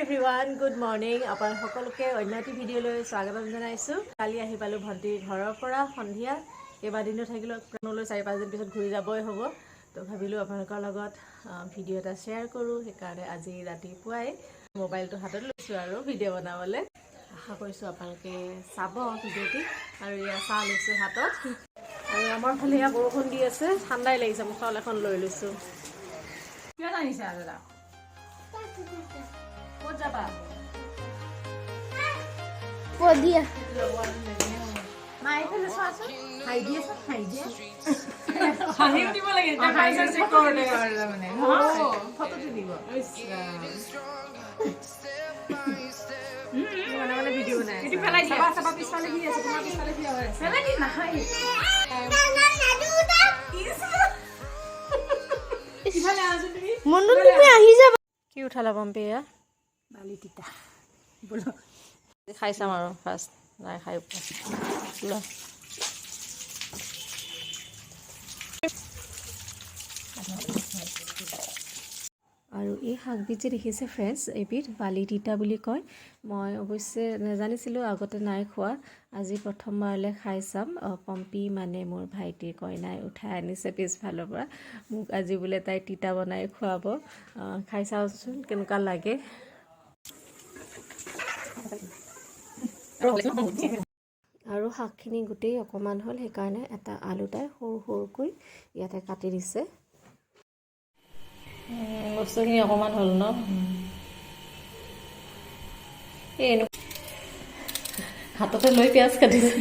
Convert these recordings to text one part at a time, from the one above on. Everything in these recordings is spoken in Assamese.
everyone, good morning. Apar সকলোকে অন্যটি ভিডিঅ'লৈ স্বাগতম জনাইছো। কালি আহি পালো ভন্টি ঘৰৰ পৰা সন্ধিয়া কেইবাদিনো থাকিলো প্ৰণলৈ 4-5 দিন পিছত ঘূৰি যাবই হ'ব। তো ভাবিলো আপোনালোকৰ লগত ভিডিঅ' এটা শ্বেয়াৰ কৰো। সেইকাৰণে আজি ৰাতিপুৱাই মোবাইলটো হাতত লৈছো আৰু ভিডিঅ' বনাবলৈ। আশা কৰিছো আপোনালোকে চাব ভিডিঅ'টি আৰু ইয়া চাহ লৈছো হাতত। আৰু আমাৰ ফালে ইয়া বৰষুণ দি আছে, ঠাণ্ডাই লাগিছে। মই শাল এখন লৈ লৈছো। কি জানিছা দাদা? ক'ত যাবা? Podia. মাই ফেলে চোৱাচোন খাই দিয়ে খাই দিয়ে হাঁহি উঠিব লাগে এটা খাইছে চেক কৰোতে মানে ফটোটো দিব মানে ভিডিঅ' বনাই এটি পেলাই দিয়া চাবা পিছফালে কি আছে তোমাৰ পিছফালে কি হৈ আছে পেলাই দি নাখাই কিফালে আছো তুমি মনু তুমি আহি যাবা কি উঠালা পম্পিয়া বালি তিতা বলো খাই চাম আৰু ফাৰ্ষ্ট নাই খাই ল আৰু এই শাকবিধ যে দেখিছে ফ্ৰেণ্ডছ এবিধ বালি তিতা বুলি কয় মই অৱশ্যে নাজানিছিলোঁ আগতে নাই খোৱা আজি প্ৰথমবাৰলৈ খাই চাম পম্পি মানে মোৰ ভাইটিৰ কইনাই উঠাই আনিছে পিছফালৰ পৰা মোক আজি বোলে তাই তিতা বনাই খুৱাব খাই চাওঁচোন কেনেকুৱা লাগে আৰু শাকখিনি গোটেই অকণমান হ'ল সেইকাৰণে এটা আলু তাই সৰু সৰুকৈ ইয়াতে কাটি দিছে বস্তুখিনি অকণমান হ'ল ন এই হাততে লৈ পিঁয়াজ কাটিছে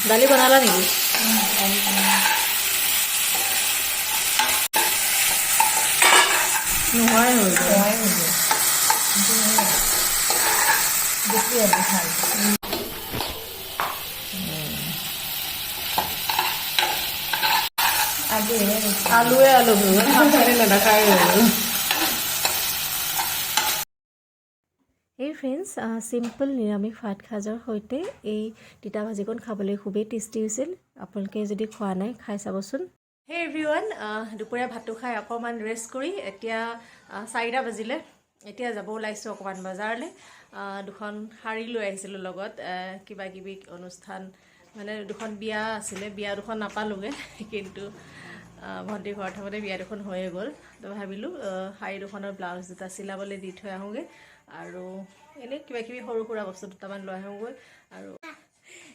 দালি বনালা নেকি নোহোৱাই হৈ যায় বেছি আজি খাই আলুৱে আলু নেদেখাই গ'লো এই ফ্ৰেণ্ডছ চিম্পল নিৰামিষ ভাত সাজৰ সৈতে এই তিতা ভাজিকণ খাবলৈ খুবেই টেষ্টি হৈছিল আপোনালোকে যদি খোৱা নাই খাই চাবচোন হে এভৰিৱান দুপৰীয়া ভাতটো খাই অকণমান ৰেষ্ট কৰি এতিয়া 4টা বাজিলে এতিয়া যাব ওলাইছোঁ অকণমান বজাৰলৈ দুখন শাৰী লৈ আহিছিলোঁ লগত কিবা কিবি অনুষ্ঠান মানে দুখন বিয়া আছিলে বিয়া দুখন নাপালোঁগৈ কিন্তু ভণ্টিৰ ঘৰত থাকোঁতে বিয়া দুখন হৈয়ে গ'ল তো ভাবিলোঁ শাৰী দুখনৰ ব্লাউজ দুটা চিলাবলৈ দি থৈ আহোঁগৈ আৰু এনেই কিবা কিবি সৰু সুৰা বস্তু দুটামান লৈ আহোঁগৈ আৰু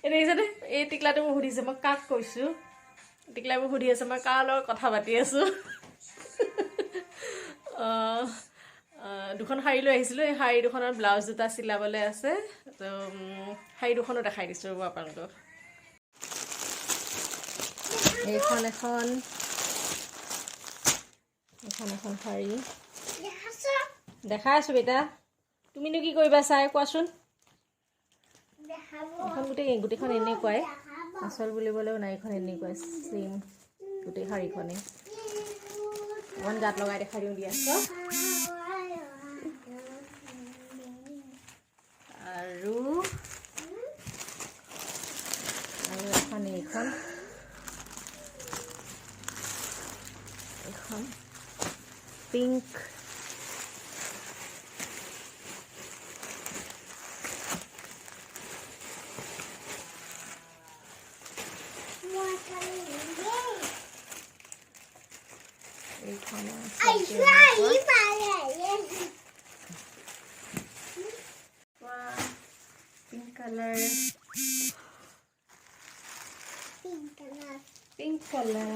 এনেই দেখিছেনে এই টিকলাটো মোক সুধিছে মই কাক কৈছোঁ টিকলাই মোক সুধি আছে মই কাৰ লগত কথা পাতি আছোঁ দুখন শাৰী লৈ আহিছিলোঁ এই শাৰী দুখনৰ ব্লাউজ দুটা চিলাবলৈ আছে তো শাৰী দুখনো দেখাই দিছোঁ ৰ'ব আপোনালোকক এইখন এখন শাৰী দেখাই আছোঁ বেটা তুমিনো কি কৰিবা চাই কোৱাচোন এখন গোটেইখন এনেকুৱাই আচল বুলিবলৈও নাই এখন এনেকুৱাই চেম গোটেই শাৰীখনেই অকণমান গাত লগাই দেখাই দিওঁ দিয়া আৰু এখন এইখন পিংক pink color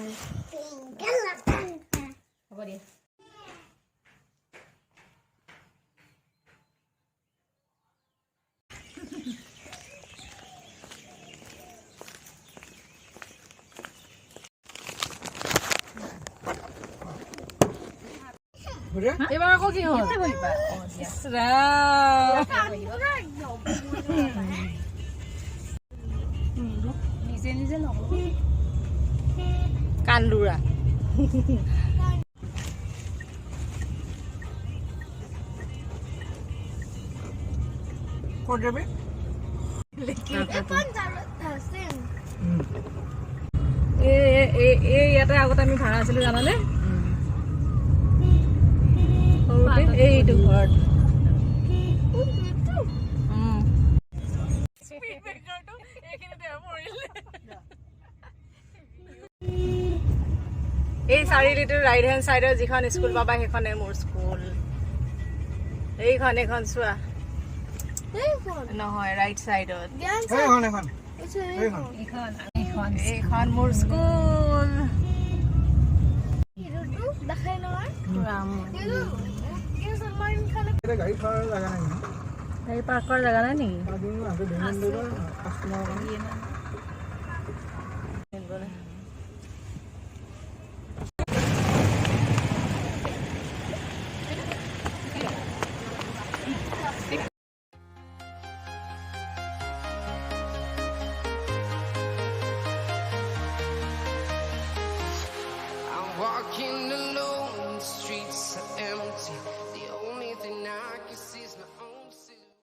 হ'ব দিয়া এইবাৰ আকৌ কি হ'ল নিজে নিজে নকৰো কান্দুৰা ক'ত যাবি ইয়াতে আগতে আমি ভাড়া আছিলো জানানে এইটো ঘৰত এই চাৰিআলিটোৰ ৰাইট হেণ্ড চাইডৰ যিখন স্কুল পাবা সেইখনে মোৰ স্কুল এইখন চোৱা নহয় ৰাইট চাইডত এইখন মোৰ স্কুল গাড়ী থোৱাৰ জাগা নাই গাড়ী পাৰ্কৰ জেগা নাই নেকি Walking alone, the streets are empty. The only thing I can see is my own silhouette.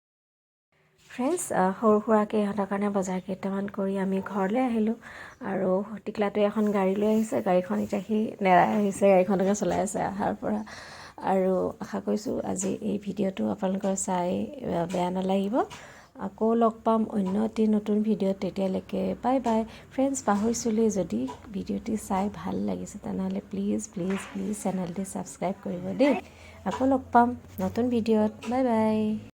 Friends সৰু সুৰাকৈ ইহঁতৰ কাৰণে বজাৰ কেইটামান কৰি আমি ঘৰলৈ আহিলোঁ আৰু টিকলাটোৱে এখন গাড়ী লৈ আহিছে গাড়ীখন এতিয়া সি নেৰাই আহিছে গাড়ীখনকে চলাই আছে অহাৰ পৰা আৰু আশা কৰিছোঁ আজি এই ভিডিঅ'টো আপোনালোকৰ চাই বেয়া নালাগিব আকৌ লগ পাম অন্য এটি নতুন ভিডিঅ'ত তেতিয়ালৈকে বাই বাই ফ্ৰেণ্ডছ পাহৰিছিলোঁ যদি ভিডিঅ'টি চাই ভাল লাগিছে তেনেহ'লে প্লিজ চেনেলটি ছাবস্ক্ৰাইব কৰিব দেই আকৌ লগ পাম নতুন ভিডিঅ'ত বাই বাই